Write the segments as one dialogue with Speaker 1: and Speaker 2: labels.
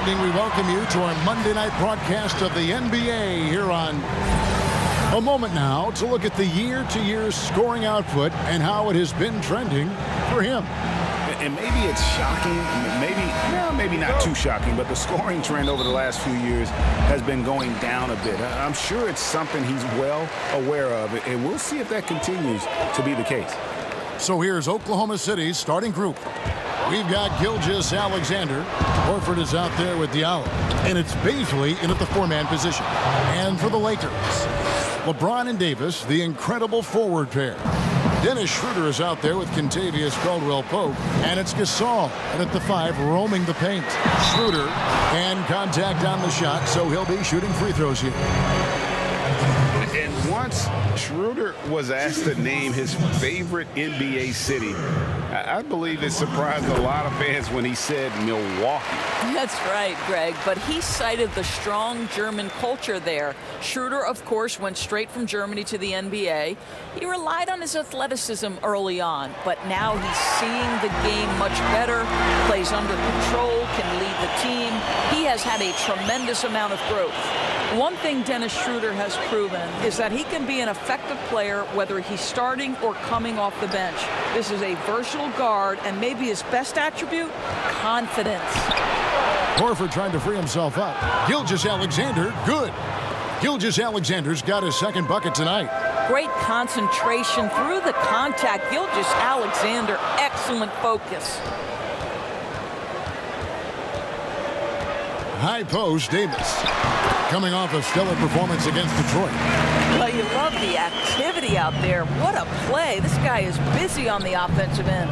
Speaker 1: evening. We welcome you to our Monday night broadcast of the NBA here on a moment now to look at the year-to-year scoring output and how it has been trending for him.
Speaker 2: And maybe it's shocking, maybe not too shocking, but the scoring trend over the last few years has been going down a bit. I'm sure it's something he's well aware of, and we'll see if that continues to be the case.
Speaker 1: So here's Oklahoma City's starting group. We've got Gilgeous-Alexander. Horford is out there with Diallo. And it's Bazley in at the four-man position. And for the Lakers, LeBron and Davis, the incredible forward pair. Dennis Schroeder is out there with Kentavious Caldwell-Pope. And it's Gasol and at the 5 roaming the paint. Schroeder and contact on the shot, so he'll be shooting free throws here.
Speaker 2: And once Schroeder was asked to name his favorite NBA city, I believe it surprised a lot of fans when he said Milwaukee.
Speaker 3: That's right, Greg, but he cited the strong German culture there. Schroeder, of course, went straight from Germany to the NBA. He relied on his athleticism early on, but now he's seeing the game much better, plays under control, can lead the team. He has had a tremendous amount of growth. One thing Dennis Schroeder has proven is that he can be an effective player whether he's starting or coming off the bench. This is a versatile guard, and maybe his best attribute, confidence.
Speaker 1: Horford trying to free himself up. Gilgeous-Alexander, good. Gilgeous-Alexander's got his second bucket tonight.
Speaker 3: Great concentration through the contact. Gilgeous-Alexander, excellent focus.
Speaker 1: High post, Davis. Coming off a stellar performance against Detroit.
Speaker 3: Well, you love the activity out there. What a play. This guy is busy on the offensive end.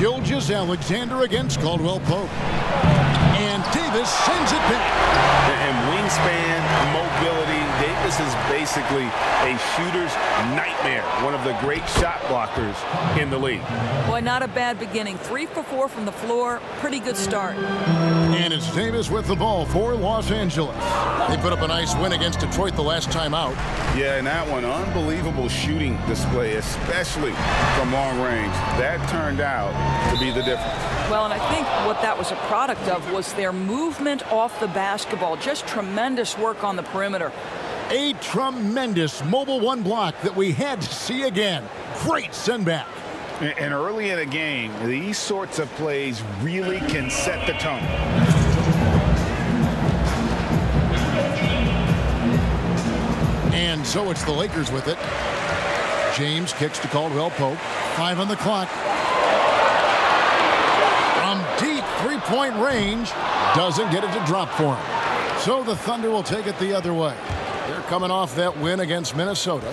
Speaker 1: Gilgeous-Alexander against Caldwell-Pope. And Davis sends it back.
Speaker 2: And wingspan, mobility, Davis is basically a shooter's nightmare. One of the great shot blockers in the league.
Speaker 3: Boy, not a bad beginning. 3 for 4 from the floor. Pretty good start.
Speaker 1: And it's Davis with the ball for Los Angeles. They put up a nice win against Detroit the last time out.
Speaker 2: Yeah, and that one, unbelievable shooting display, especially from long range. That turned out to be the difference.
Speaker 3: Well, and I think what that was a product of was their movement off the basketball. Just tremendous work on the perimeter.
Speaker 1: A tremendous mobile one block that we had to see again. Great send back.
Speaker 2: And early in a game, these sorts of plays really can set the tone.
Speaker 1: And so it's the Lakers with it. James kicks to Caldwell-Pope. 5 on the clock. From deep three-point range, doesn't get it to drop for him. So the Thunder will take it the other way. They're coming off that win against Minnesota.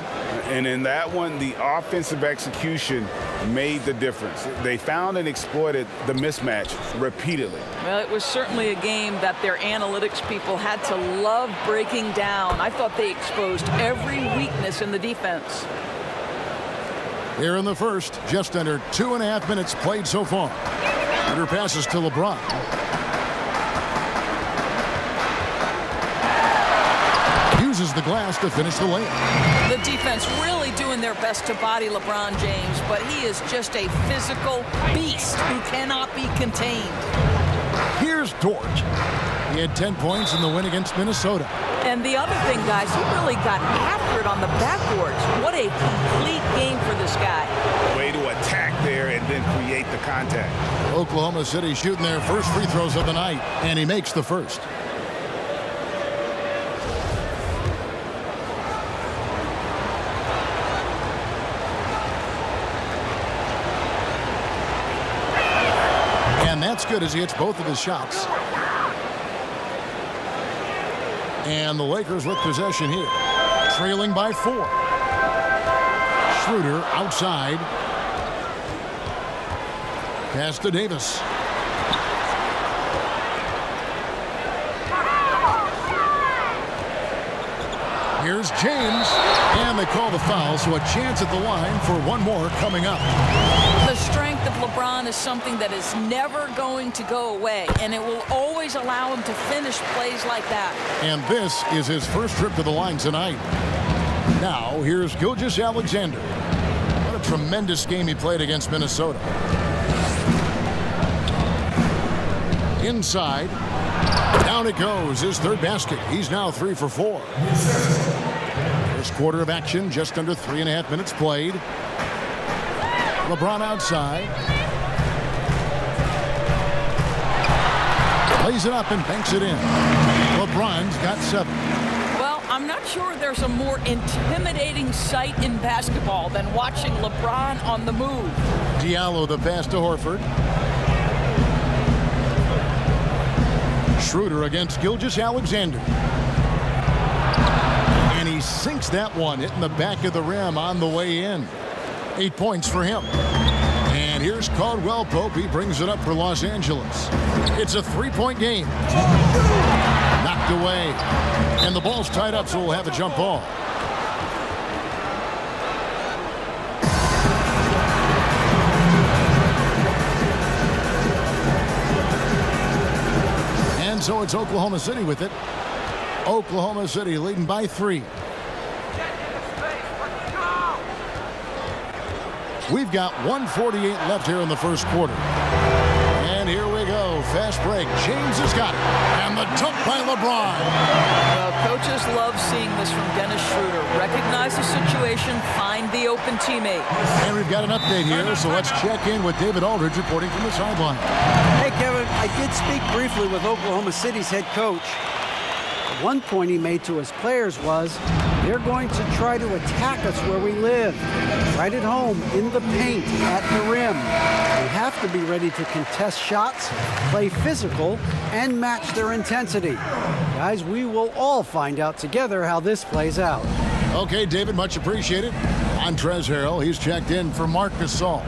Speaker 2: And in that one, the offensive execution made the difference. They found and exploited the mismatch repeatedly.
Speaker 3: Well, it was certainly a game that their analytics people had to love breaking down. I thought they exposed every weakness in the defense.
Speaker 1: Here in the first, just under 2.5 minutes played so far. Under passes to LeBron. Uses the glass to finish the layup.
Speaker 3: The defense really doing their best to body LeBron James, but he is just a physical beast who cannot be contained.
Speaker 1: Here's Dort. He had 10 points in the win against Minnesota.
Speaker 3: And the other thing, guys, he really got after it on the backboards. What a complete game for this guy.
Speaker 2: Way to attack there and then create the contact.
Speaker 1: Oklahoma City shooting their first free throws of the night, and he makes the first. And that's good as he hits both of his shots. And the Lakers with possession here. Trailing by 4. Schroeder outside. Pass to Davis. Here's James. And they call the foul, so a chance at the line for one more coming up.
Speaker 3: The strength of LeBron is something that is never going to go away, and it will always allow him to finish plays like that.
Speaker 1: And this is his first trip to the line tonight. Now, here's Gilgeous-Alexander. What a tremendous game he played against Minnesota. Inside. Down it goes. His third basket. He's now 3 for 4. First quarter of action, just under 3.5 minutes played. LeBron outside. Lays it up and banks it in. LeBron's got 7.
Speaker 3: Well, I'm not sure there's a more intimidating sight in basketball than watching LeBron on the move.
Speaker 1: Diallo the pass to Horford. Schroeder against Gilgeous-Alexander. And he sinks that one, hitting the back of the rim on the way in. 8 points for him. And here's Caldwell Pope. He brings it up for Los Angeles. It's a 3-point game. Knocked away. And the ball's tied up, so we'll have a jump ball. And so it's Oklahoma City with it. Oklahoma City leading by 3. We've got 1:48 left here in the first quarter. And here we go. Fast break. James has got it. And the dunk by LeBron.
Speaker 3: Well, coaches love seeing this from Dennis Schroeder. Recognize the situation, find the open teammate.
Speaker 1: And we've got an update here, so let's check in with David Aldridge reporting from the sideline.
Speaker 4: Hey, Kevin, I did speak briefly with Oklahoma City's head coach. One point he made to his players was, they're going to try to attack us where we live, right at home, in the paint, at the rim. We have to be ready to contest shots, play physical, and match their intensity. Guys, we will all find out together how this plays out.
Speaker 1: Okay, David, much appreciated. Montrezl Harrell, he's checked in for Marc Gasol.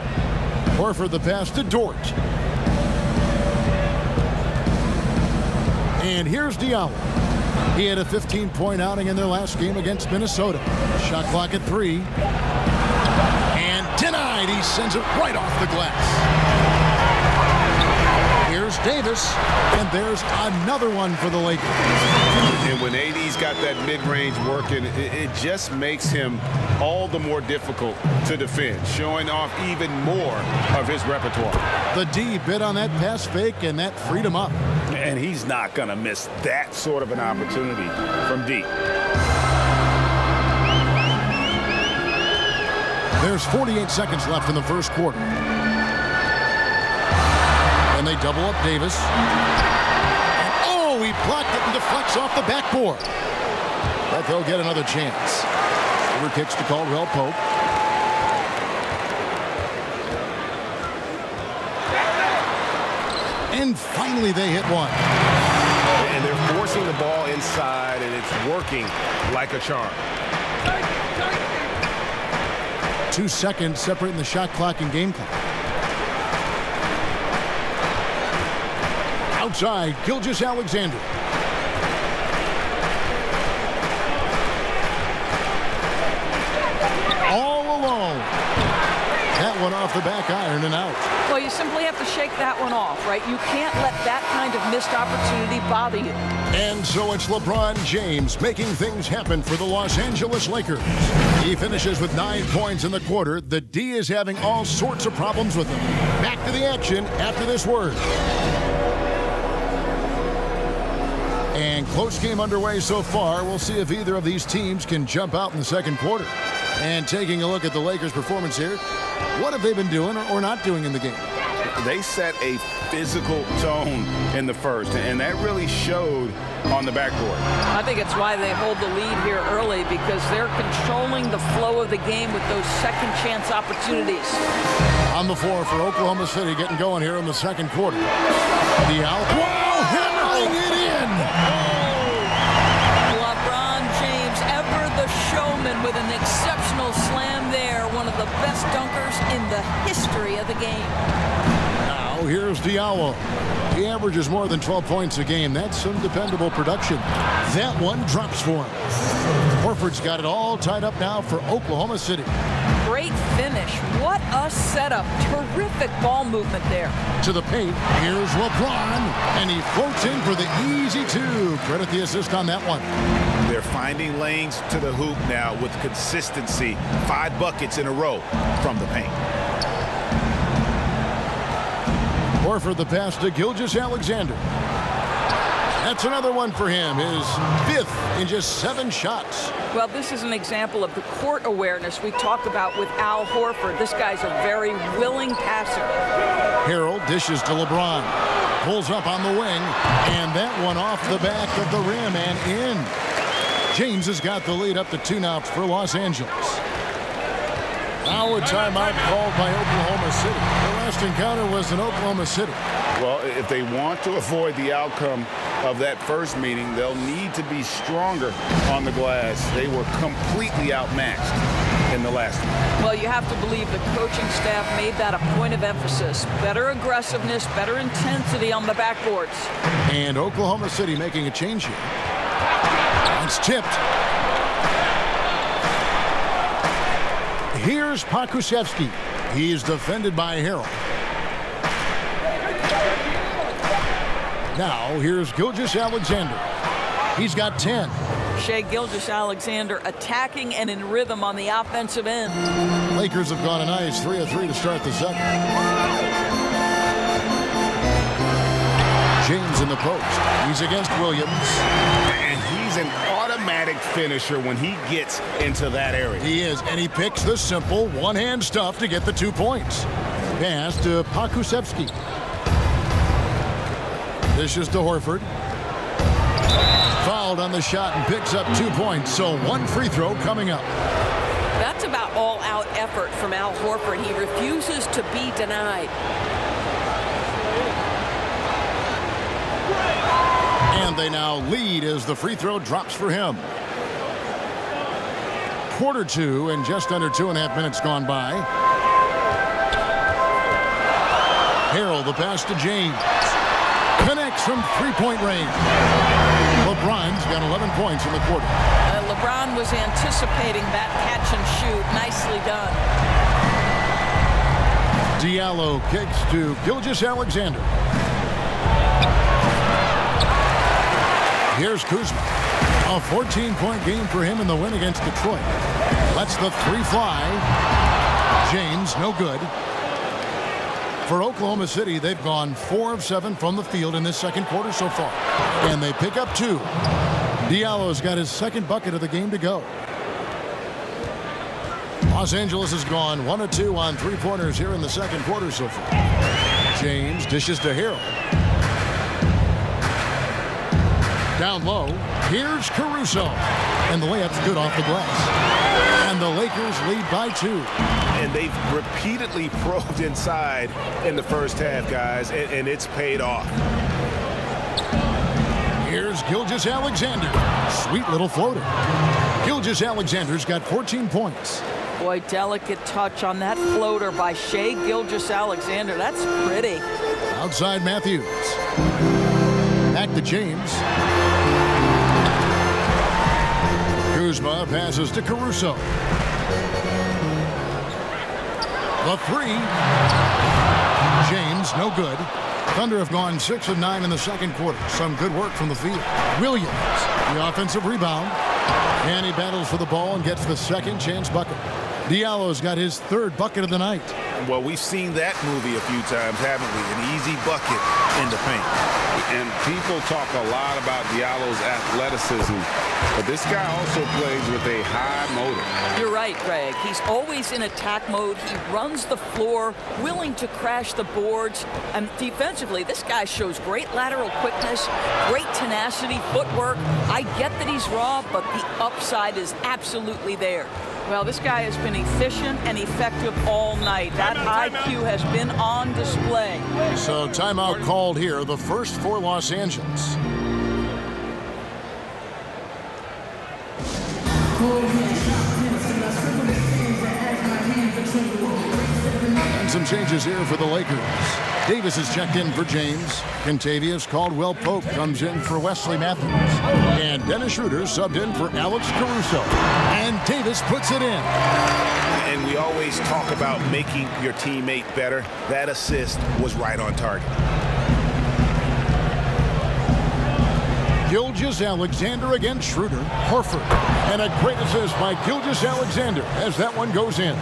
Speaker 1: Horford the pass to Dort. And here's Diallo. He had a 15-point outing in their last game against Minnesota. Shot clock at 3. And denied. He sends it right off the glass. Here's Davis. And there's another one for the Lakers.
Speaker 2: And when AD's got that mid-range working, it just makes him all the more difficult to defend, showing off even more of his repertoire.
Speaker 1: The D bit on that pass fake, and that freed him up.
Speaker 2: And he's not going to miss that sort of an opportunity from D.
Speaker 1: There's 48 seconds left in the first quarter. And they double up Davis. And oh, he blocked it and deflects off the backboard. But they'll get another chance. Over kicks to Caldwell Pope. And finally they hit one.
Speaker 2: And they're forcing the ball inside, and it's working like a charm.
Speaker 1: 2 seconds separating the shot clock and game clock. Outside, Gilgeous-Alexander. All alone. That one off the back iron and out.
Speaker 3: Well, you simply have to shake that one off, right? You can't let that kind of missed opportunity bother you.
Speaker 1: And so it's LeBron James making things happen for the Los Angeles Lakers. He finishes with 9 points in the quarter. The D is having all sorts of problems with him. Back to the action after this word. And close game underway so far. We'll see if either of these teams can jump out in the second quarter. And taking a look at the Lakers' performance here, what have they been doing or not doing in the game?
Speaker 2: They set a physical tone in the first, and that really showed on the backboard.
Speaker 3: I think it's why they hold the lead here early, because they're controlling the flow of the game with those second chance opportunities.
Speaker 1: On the floor for Oklahoma City, getting going here in the second quarter. Diallo. Wow, hammering it in!
Speaker 3: LeBron James, ever the showman, with an exceptional slam there. One of the best dunkers in the history of the game.
Speaker 1: Now here's Diallo. He averages more than 12 points a game. That's some dependable production. That one drops for him. Horford's got it all tied up now for Oklahoma City.
Speaker 3: Great finish. What a setup. Terrific ball movement there.
Speaker 1: To the paint, here's LeBron, and he floats in for the easy 2. Credit the assist on that one.
Speaker 2: They're finding lanes to the hoop now with consistency. 5 buckets in a row from the paint.
Speaker 1: Horford the pass to Gilgeous-Alexander. That's another one for him, his 5th in just 7 shots.
Speaker 3: Well, this is an example of the court awareness we talked about with Al Horford. This guy's a very willing passer.
Speaker 1: Harrell dishes to LeBron. Pulls up on the wing, and that one off the back of the rim and in. James has got the lead up to 2 now for Los Angeles. Now a timeout called by Oklahoma City. The last encounter was in Oklahoma City.
Speaker 2: Well, if they want to avoid the outcome of that first meeting, they'll need to be stronger on the glass. They were completely outmatched in the last one.
Speaker 3: Well, you have to believe the coaching staff made that a point of emphasis. Better aggressiveness, better intensity on the backboards.
Speaker 1: And Oklahoma City making a change here. It's tipped. Here's Pokusevski. He's defended by Harrell. Now, here's Gilgeous-Alexander. He's got 10.
Speaker 3: Shai Gilgeous-Alexander attacking and in rhythm on the offensive end.
Speaker 1: Lakers have gone a nice 3 of 3 to start the second. James in the post. He's against Williams.
Speaker 2: And he's an automatic finisher when he gets into that area.
Speaker 1: He is, and he picks the simple one-hand stuff to get the 2 points. Pass to Pokusevski. Dishes to Horford. Fouled on the shot and picks up 2 points, so 1 free throw coming up.
Speaker 5: That's about all-out effort from Al Horford. He refuses to be denied.
Speaker 1: And they now lead as the free throw drops for him. Quarter 2 and just under 2.5 minutes gone by. Harrell the pass to James. Connects from 3-point range. LeBron's got 11 points in the quarter.
Speaker 3: LeBron was anticipating that catch and shoot. Nicely done.
Speaker 1: Diallo kicks to Gilgeous-Alexander. Here's Kuzma. A 14-point game for him in the win against Detroit. Lets the 3 fly. James, no good. For Oklahoma City, they've gone 4 of 7 from the field in this second quarter so far. And they pick up 2. Diallo's got his 2nd bucket of the game to go. Los Angeles has gone 1 of 2 on 3-pointers here in the second quarter so far. James dishes to Harrell. Down low, here's Caruso. And the layup's good off the glass. And the Lakers lead by 2.
Speaker 2: And they've repeatedly probed inside in the first half, guys, and it's paid off.
Speaker 1: Here's Gilgeous-Alexander. Sweet little floater. Gilgeous-Alexander's got 14 points.
Speaker 3: Boy, delicate touch on that floater by Shai Gilgeous-Alexander. That's pretty.
Speaker 1: Outside Matthews. Back to James. Kuzma passes to Caruso. The 3. James, no good. Thunder have gone 6 of 9 in the second quarter. Some good work from the field. Williams, the offensive rebound. And he battles for the ball and gets the second chance bucket. Diallo's got his 3rd bucket of the night.
Speaker 2: Well, we've seen that movie a few times, haven't we? An easy bucket in the paint. And people talk a lot about Diallo's athleticism, but this guy also plays with a high motor.
Speaker 3: You're right, Greg. He's always in attack mode. He runs the floor, willing to crash the boards. And defensively, this guy shows great lateral quickness, great tenacity, footwork. I get that he's raw, but the upside is absolutely there. Well, this guy has been efficient and effective all night. That IQ has been on display.
Speaker 1: So timeout called here, the first for Los Angeles. And some changes here for the Lakers. Davis is checked in for James. Contavious Caldwell Pope comes in for Wesley Matthews. And Dennis Schroeder subbed in for Alex Caruso. And Davis puts it in.
Speaker 2: And we always talk about making your teammate better. That assist was right on target.
Speaker 1: Gilgeous-Alexander against Schroeder. Horford. And a great assist by Gilgeous-Alexander as that one goes in.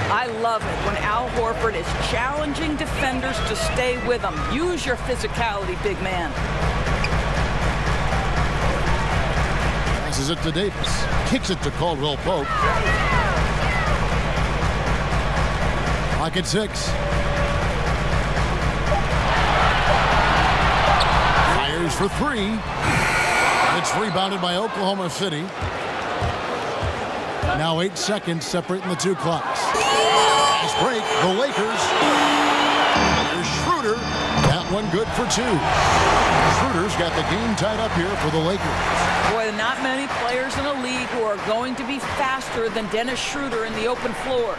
Speaker 3: I love it when Al Horford is challenging defenders to stay with him. Use your physicality, big man.
Speaker 1: Passes it to Davis. Kicks it to Caldwell Pope. Pocket 6. Fires for 3. It's rebounded by Oklahoma City. Now 8 seconds separating the two clocks. Nice break, the Lakers. Here's Schroeder. That one good for 2. Schroeder's got the game tied up here for the Lakers.
Speaker 3: Boy, not many players in the league who are going to be faster than Dennis Schroeder in the open floor.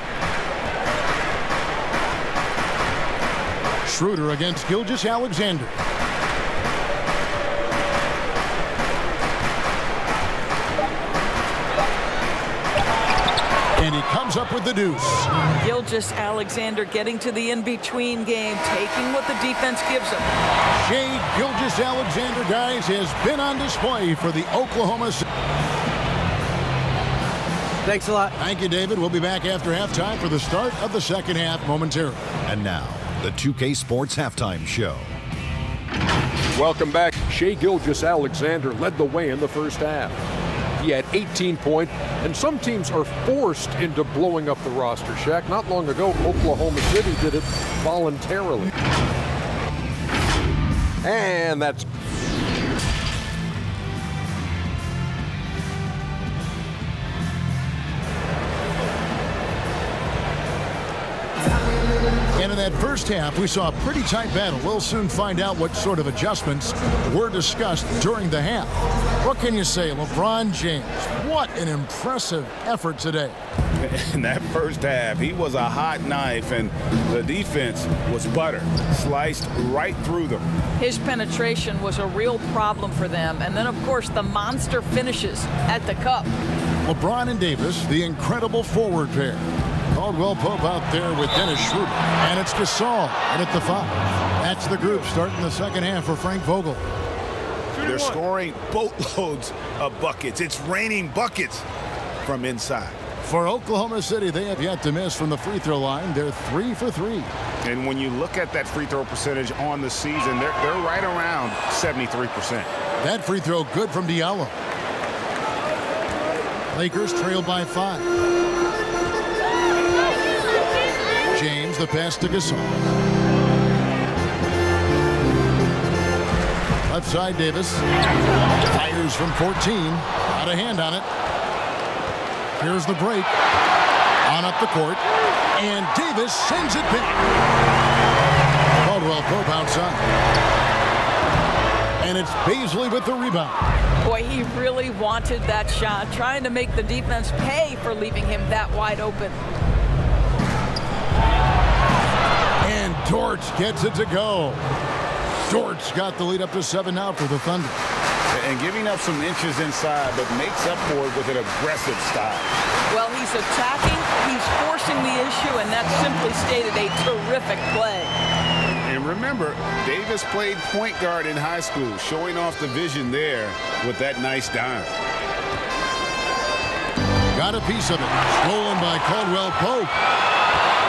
Speaker 1: Schroeder against Gilgeous-Alexander. And he comes up with the deuce.
Speaker 3: Gilgeous-Alexander getting to the in-between game, taking what the defense gives him.
Speaker 1: Shai Gilgeous-Alexander, guys, has been on display for the Oklahoma City.
Speaker 4: Thanks a lot.
Speaker 1: Thank you, David. We'll be back after halftime for the start of the second half momentarily.
Speaker 6: And now, the 2K Sports Halftime Show.
Speaker 7: Welcome back. Shai Gilgeous-Alexander led the way in the first half. He had 18 points, and some teams are forced into blowing up the roster, Shaq. Not long ago, Oklahoma City did it voluntarily. And that's...
Speaker 1: And in that first half, we saw a pretty tight battle. We'll soon find out what sort of adjustments were discussed during the half. What can you say, LeBron James? What an impressive effort today.
Speaker 2: In that first half, he was a hot knife, and the defense was butter, sliced right through them.
Speaker 3: His penetration was a real problem for them. And then, of course, the monster finishes at the cup.
Speaker 1: LeBron and Davis, the incredible forward pair. Caldwell Pope out there with Dennis Schroeder. And it's Gasol and at the 5. That's the group starting the second half for Frank Vogel.
Speaker 2: They're scoring boatloads of buckets. It's raining buckets from inside.
Speaker 1: For Oklahoma City, they have yet to miss from the free throw line. They're 3 for 3.
Speaker 2: And when you look at that free throw percentage on the season, they're right around 73%.
Speaker 1: That free throw good from Diallo. Lakers trail by 5. James, the pass to Gasol. Left side, Davis. Fires from 14. Got a hand on it. Here's the break. On up the court. And Davis sends it back. Caldwell Pope outside. And it's Baisley with the rebound.
Speaker 3: Boy, he really wanted that shot, trying to make the defense pay for leaving him that wide open.
Speaker 1: And Dort gets it to go. Dort's got the lead up to 7 now for the Thunder.
Speaker 2: And giving up some inches inside, but makes up for it with an aggressive style.
Speaker 3: Well, he's attacking, he's forcing the issue, and that's simply stated a terrific play.
Speaker 2: And remember, Davis played point guard in high school, showing off the vision there with that nice dime.
Speaker 1: Got a piece of it. Stolen by Caldwell Pope.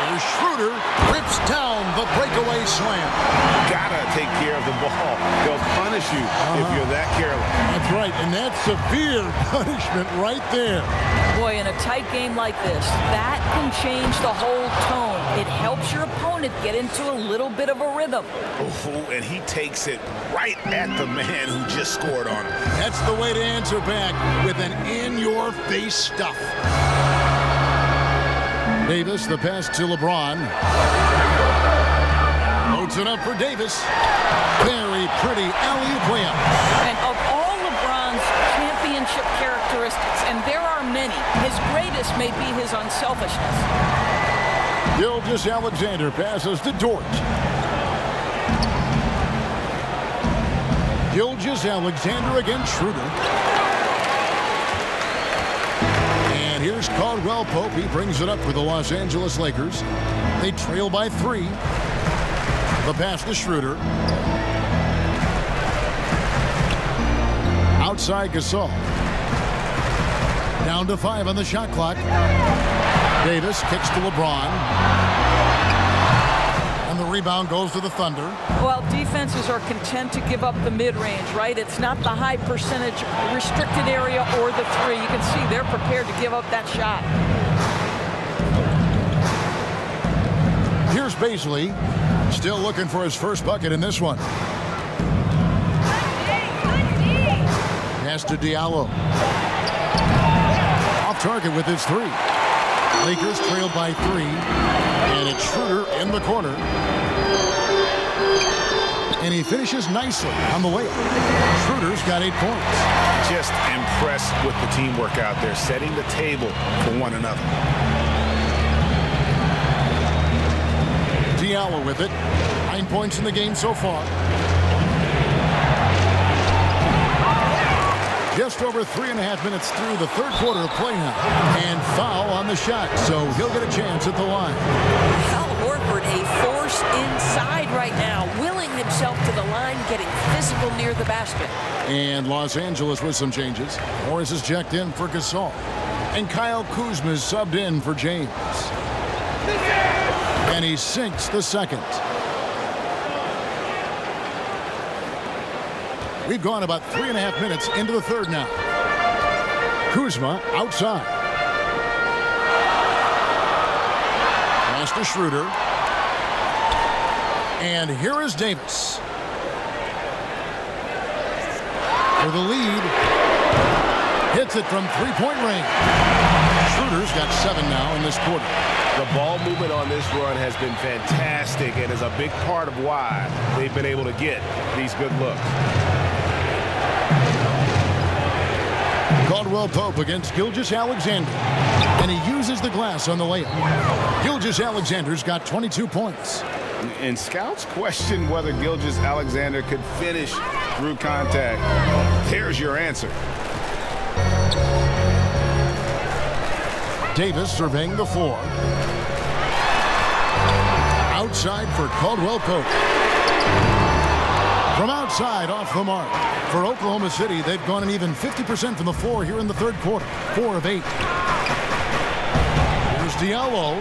Speaker 1: Here's Schroeder. Rips down the breakaway slam.
Speaker 2: Gotta take care of the ball. They'll punish you if you're that careless.
Speaker 1: That's right, and that's severe punishment right there.
Speaker 3: Boy, in a tight game like this, that can change the whole tone. It helps your opponent get into a little bit of a rhythm.
Speaker 2: Oh, and he takes it right at the man who just scored on him.
Speaker 1: That's the way to answer back with an in-your-face stuff. Davis, the pass to LeBron. Loads it up for Davis. Very pretty alley-oop layup.
Speaker 3: And of all LeBron's championship characteristics, and there are many, his greatest may be his unselfishness.
Speaker 1: Gilgeous-Alexander passes to Dort. Gilgeous-Alexander against Schroeder. And here's Caldwell Pope. He brings it up for the Los Angeles Lakers. They trail by 3. The pass to Schroeder. Outside Gasol. Down to 5 on the shot clock. Davis kicks to LeBron. And the rebound goes to the Thunder.
Speaker 3: Well, defenses are content to give up the mid-range, right? It's not the high percentage restricted area or the three. You can see they're prepared to give up that shot.
Speaker 1: Here's Baisley, still looking for his first bucket in this one. Pass to Diallo. Off target with his three. Lakers trailed by 3. And it's Schroeder in the corner. And he finishes nicely on the layup. Schroeder's got 8 points.
Speaker 2: Just impressed with the teamwork out there, setting the table for one another.
Speaker 1: Diallo with it. 9 points in the game so far. Just over 3.5 minutes through the third quarter of play now. And foul on the shot, so he'll get a chance at the line.
Speaker 5: Al Horford, a force inside right now, willing himself to the line, getting physical near the basket.
Speaker 1: And Los Angeles with some changes. Morris is checked in for Gasol. And Kyle Kuzma is subbed in for James. And he sinks the second. We've gone about 3.5 minutes into the third now. Kuzma outside. Pass to Schroeder. And here is Davis. For the lead. Hits it from three-point range. Schroeder's got 7 now in this quarter.
Speaker 2: The ball movement on this run has been fantastic and is a big part of why they've been able to get these good looks.
Speaker 1: Caldwell Pope against Gilgeous-Alexander. And he uses the glass on the layup. Gilgeous-Alexander's got 22 points.
Speaker 2: And scouts question whether Gilgeous-Alexander could finish through contact. There's your answer.
Speaker 1: Davis surveying the floor. Outside for Caldwell Pope. From outside, off the mark. For Oklahoma City, they've gone an even 50% from the floor here in the third quarter. 4 of 8. Here's Diallo.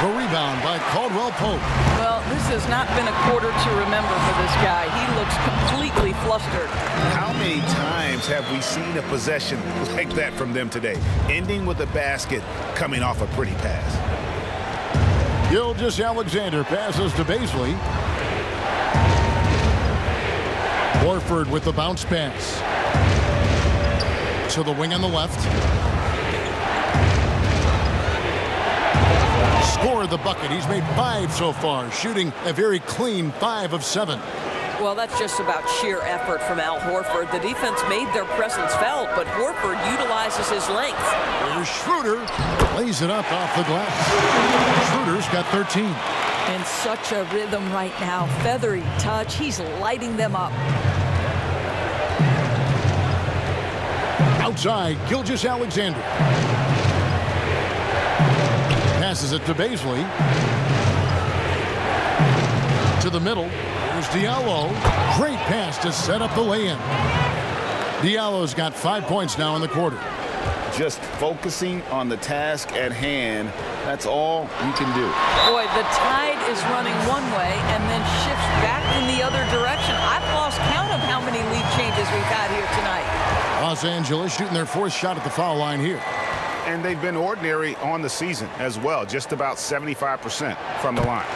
Speaker 1: The rebound by Caldwell Pope.
Speaker 3: Well, this has not been a quarter to remember for this guy. He looks completely flustered.
Speaker 2: How many times have we seen a possession like that from them today? Ending with a basket, coming off a pretty pass.
Speaker 1: Gilgeous-Alexander passes to Baisley. Horford with the bounce pass. To the wing on the left. Scored the bucket. He's made 5 so far, shooting a very clean 5 of 7.
Speaker 5: Well, that's just about sheer effort from Al Horford. The defense made their presence felt, but Horford utilizes his length.
Speaker 1: Here's Schroeder. Lays it up off the glass. Schroeder's got 13.
Speaker 3: In such a rhythm right now. Feathery touch. He's lighting them up.
Speaker 1: Outside, Gilgeous-Alexander. Passes it to Baisley. To the middle. There's Diallo. Great pass to set up the lay-in. Diallo's got 5 points now in the quarter.
Speaker 2: Just focusing on the task at hand, that's all you can do.
Speaker 3: Boy, the tide is running one way and then shifts back in the other direction. I've lost count of how many lead changes we've had here tonight.
Speaker 1: Los Angeles shooting their 4th shot at the foul line here.
Speaker 2: And they've been ordinary on the season as well, just about 75% from the line.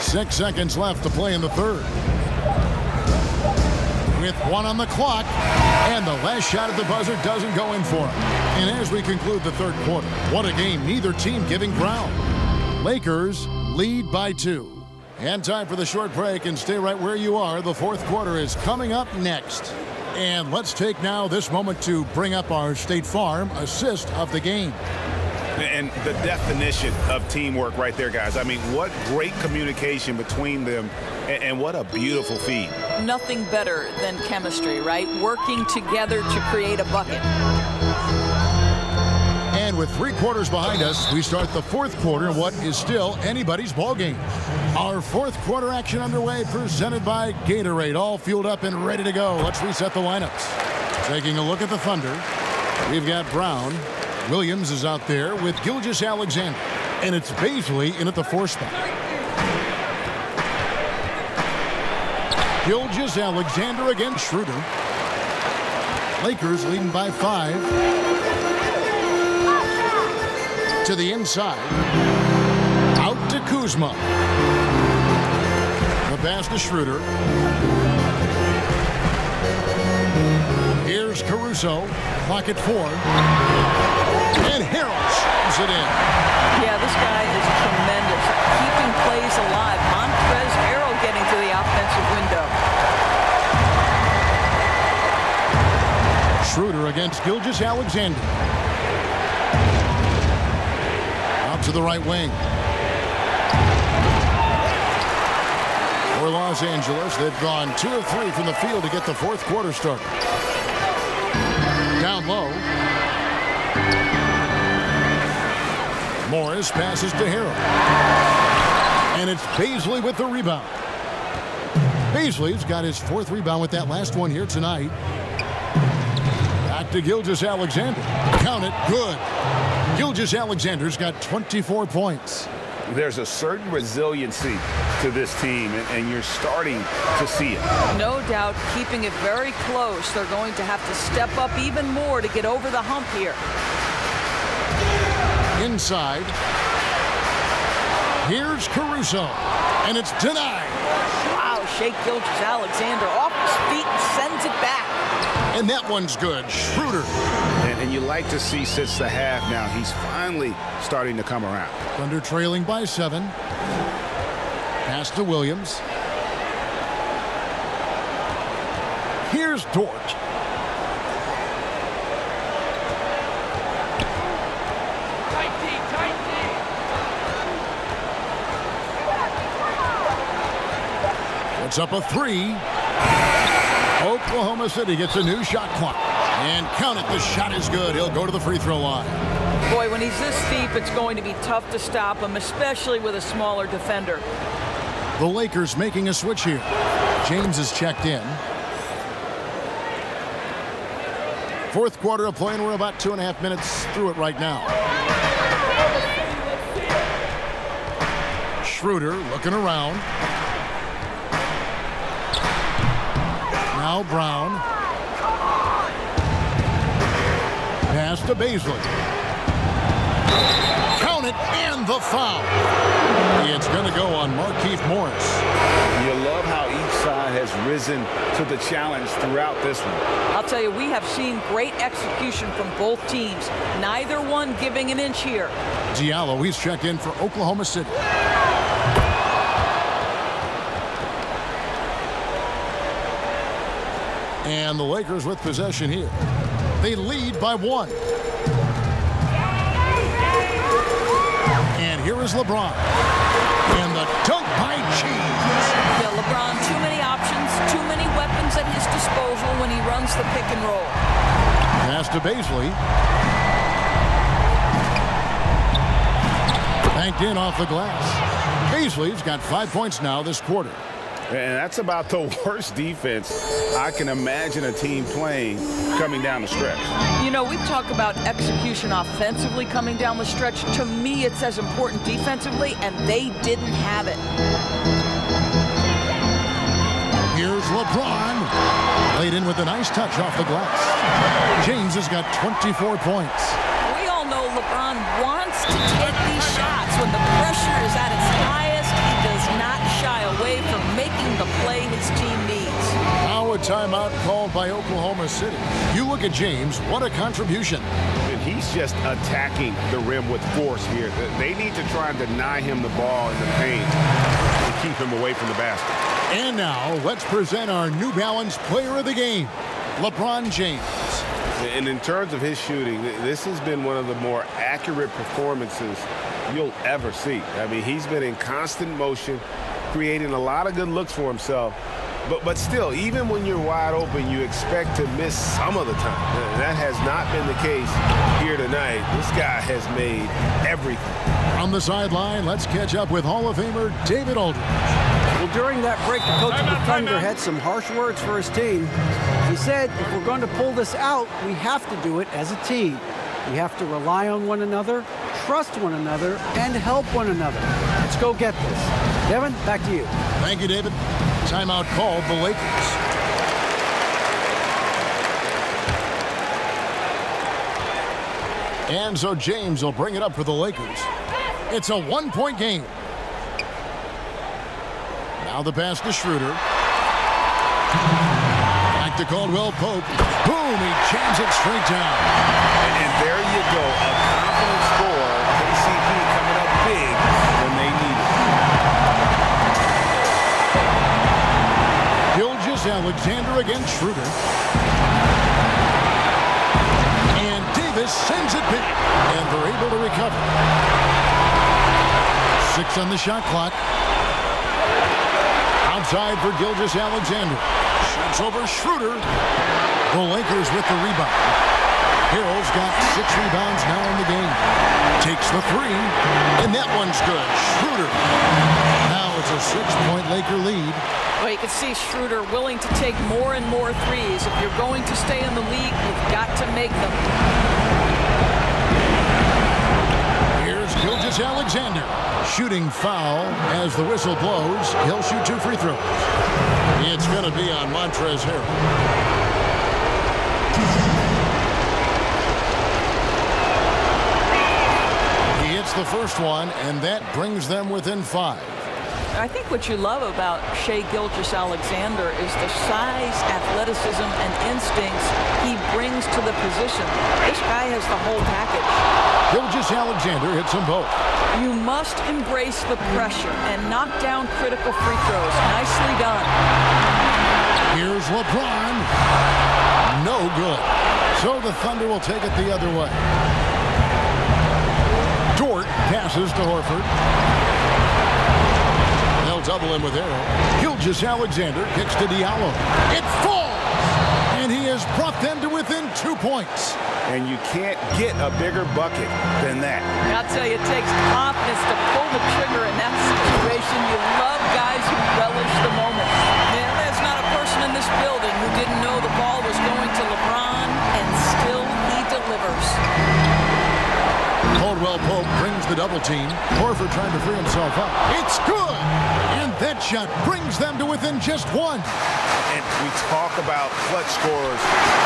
Speaker 1: Six seconds left to play in the third. With 1 on the clock, and the last shot at the buzzer doesn't go in for him. And as we conclude the third quarter, what a game, neither team giving ground. Lakers lead by 2. And time for the short break, and stay right where you are. The fourth quarter is coming up next. And let's take now this moment to bring up our State Farm assist of the game.
Speaker 2: And the definition of teamwork right there, guys. I mean, what great communication between them, and what a beautiful feed.
Speaker 3: Nothing better than chemistry, right? Working together to create a bucket.
Speaker 1: And with 3 quarters behind us, we start the fourth quarter in what is still anybody's ball game. Our fourth quarter action underway, presented by Gatorade. All fueled up and ready to go. Let's reset the lineups. Taking a look at the Thunder, we've got Brown. Williams is out there with Gilgeous-Alexander. And it's Baisley in at the 4 spot. Gilgeous-Alexander against Schroeder. Lakers leading by 5. To the inside. Out to Kuzma. The pass to Schroeder. Here's Caruso. Clock at 4. And Harrell shoots it in.
Speaker 3: Yeah, this guy is tremendous. Keeping plays alive. Montrezl Harrell getting to the offensive window.
Speaker 1: Schroeder against Gilgeous-Alexander. Out to the right wing. For Los Angeles, they've gone 2 of 3 from the field to get the 4th quarter started. Down low. Morris passes to Harrell. And it's Baisley with the rebound. Baisley's got his 4th rebound with that last one here tonight. Back to Gilgeous-Alexander. Count it. Good. Gilgeous-Alexander's got 24 points.
Speaker 2: There's a certain resiliency to this team, and you're starting to see it.
Speaker 3: No doubt, keeping it very close. They're going to have to step up even more to get over the hump here.
Speaker 1: Inside. Here's Caruso. And it's denied.
Speaker 3: Wow, Shai Gilgeous-Alexander off his feet and sends it back.
Speaker 1: And that one's good. Schroeder.
Speaker 2: And you like to see since the half now, he's finally starting to come around.
Speaker 1: Thunder trailing by 7. Pass to Williams. Here's Dort. Puts up a 3. Oklahoma City gets a new shot clock. And count it, the shot is good. He'll go to the free throw line.
Speaker 3: Boy, when he's this deep, it's going to be tough to stop him, especially with a smaller defender.
Speaker 1: The Lakers making a switch here. James is checked in. 4th quarter of play, and we're about 2.5 minutes through it right now. Schroeder looking around. Now Brown. Pass to Baisley. Count it, and the foul. It's going to go on Markieff Morris.
Speaker 2: You love how each side has risen to the challenge throughout this one.
Speaker 3: I'll tell you, we have seen great execution from both teams. Neither one giving an inch here.
Speaker 1: Diallo, he's checked in for Oklahoma City. And the Lakers with possession here. They lead by 1. And here is LeBron. And the dunk by James.
Speaker 3: Yeah, LeBron, too many options, too many weapons at his disposal when he runs the pick and roll.
Speaker 1: Pass to Baisley. Banked in off the glass. Baisley's got 5 points now this quarter.
Speaker 2: And that's about the worst defense I can imagine a team playing coming down the stretch.
Speaker 3: You know, we talk about execution offensively coming down the stretch. To me, it's as important defensively, and they didn't have it.
Speaker 1: Here's LeBron. Laid in with a nice touch off the glass. James has got 24 points.
Speaker 3: We all know LeBron wants to take these shots. When the pressure is at its highest, he does not shy away from making the play his team needs.
Speaker 1: Now a timeout called by Oklahoma City. You look at James, what a contribution.
Speaker 2: And he's just attacking the rim with force here. They need to try and deny him the ball in the paint to keep him away from the basket.
Speaker 1: And now let's present our New Balance player of the game, LeBron James.
Speaker 2: And in terms of his shooting, this has been one of the more accurate performances you'll ever see. I mean, he's been in constant motion, creating a lot of good looks for himself. But still, even when you're wide open, you expect to miss some of the time. That has not been the case here tonight. This guy has made everything.
Speaker 1: On the sideline, let's catch up with Hall of Famer David Aldridge.
Speaker 4: Well, during that break, the coach of the Thunder had some harsh words for his team. He said, if we're going to pull this out, we have to do it as a team. We have to rely on one another, trust one another, and help one another. Let's go get this. Devin, back to you.
Speaker 1: Thank you, David. Timeout called the Lakers. And so James will bring it up for the Lakers. It's a one-point game. Now the pass to Schroeder. Back to Caldwell Pope. Boom, he jams it straight down.
Speaker 2: And there you go, a confident score. KCP coming up big when they need it.
Speaker 1: Gilgeous-Alexander against Schroeder. And Davis sends it back. And they're able to recover. 6 on the shot clock. Outside for Gilgeous-Alexander. Shoots over Schroeder. The Lakers with the rebound. Harrell's got 6 rebounds now in the game. Takes the 3, and that one's good. Schroeder. Now it's a 6-point Laker lead.
Speaker 3: Well, you can see Schroeder willing to take more and more threes. If you're going to stay in the league, you've got to make them.
Speaker 1: Here's Gilgeous-Alexander. Shooting foul as the whistle blows. He'll shoot 2 free throws. It's going to be on Montrezl Harrell. He hits the first one, and that brings them within 5.
Speaker 3: I think what you love about Shai Gilgeous-Alexander is the size, athleticism, and instincts he brings to the position. This guy has the whole package.
Speaker 1: Gilgeous-Alexander hits them both.
Speaker 3: You must embrace the pressure and knock down critical free throws. Nicely done.
Speaker 1: Here's LeBron. No good. So the Thunder will take it the other way. Dort passes to Horford. They'll double him with Arrow. Gilgeous-Alexander kicks to Diallo. It falls! And he has brought them to within 2 points.
Speaker 2: And you can't get a bigger bucket than that.
Speaker 3: I'll tell you, it takes confidence to pull the trigger in that situation. You love guys who relish the moment. Man, there's not a person in this building who didn't know the ball was going to LeBron, and still he delivers.
Speaker 1: Caldwell Pope brings the double team. Horford trying to free himself up. It's good! And that shot brings them to within just 1.
Speaker 2: And we talk about clutch scorers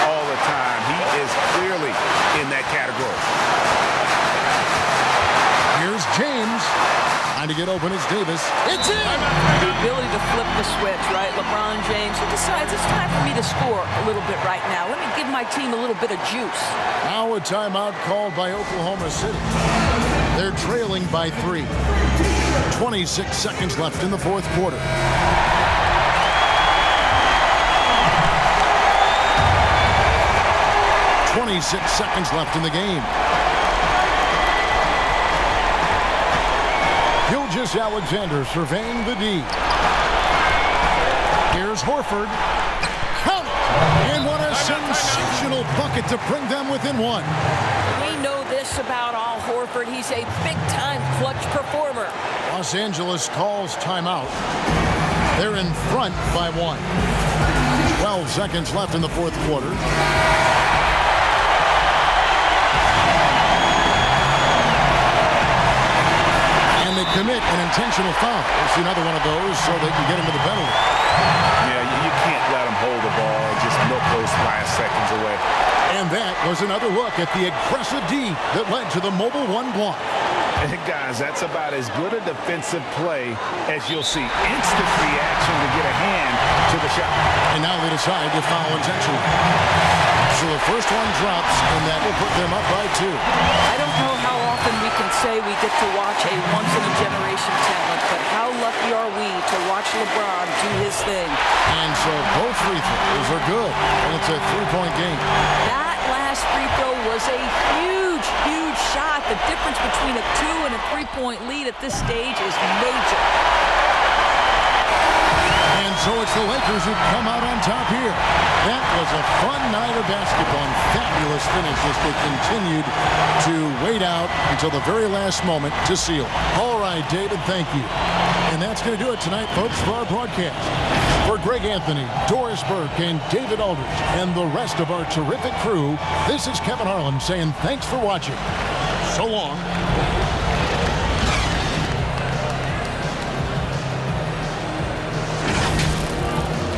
Speaker 2: all the time. He is clearly in that category.
Speaker 1: Here's James. Trying to get open is Davis. It's in!
Speaker 3: The ability to flip the switch, right? LeBron James, he decides it's time for me to score a little bit right now. Let me give my team a little bit of juice.
Speaker 1: Now a timeout called by Oklahoma City. They're trailing by 3. 26 seconds left in the 4th quarter. .26 seconds left in the game. Gilgeous-Alexander surveying the D. Here's Horford. Count it! And what a sensational bucket to bring them within 1.
Speaker 5: We know this about Al Horford. He's a big-time clutch performer.
Speaker 1: Los Angeles calls timeout. They're in front by 1. 12 seconds left in the 4th quarter. And they commit an intentional foul. It's another one of those so they can get into the penalty.
Speaker 2: Yeah, you can't let him hold the ball and just milk those last seconds away.
Speaker 1: And that was another look at the aggressive D that led to the mobile 1 block.
Speaker 2: And guys, that's about as good a defensive play as you'll see. Instant reaction to get a hand to the shot.
Speaker 1: And now they decide to foul intentionally. So the first one drops, and that will put them up by 2.
Speaker 3: I don't know how often we can say we get to watch a once-in-a-generation talent, but how lucky are we to watch LeBron do his thing?
Speaker 1: And so both free throws are good, and it's a 3-point game.
Speaker 3: That last free throw was a huge, huge shot. The difference between a 2- and a 3-point lead at this stage is major.
Speaker 1: And so it's the Lakers who come out on top here. That was a fun night of basketball and fabulous finish as they continued to wait out until the very last moment to seal. All right, David, thank you. And that's going to do it tonight, folks, for our broadcast. For Greg Anthony, Doris Burke, and David Aldridge, and the rest of our terrific crew, this is Kevin Harlan saying thanks for watching. So long.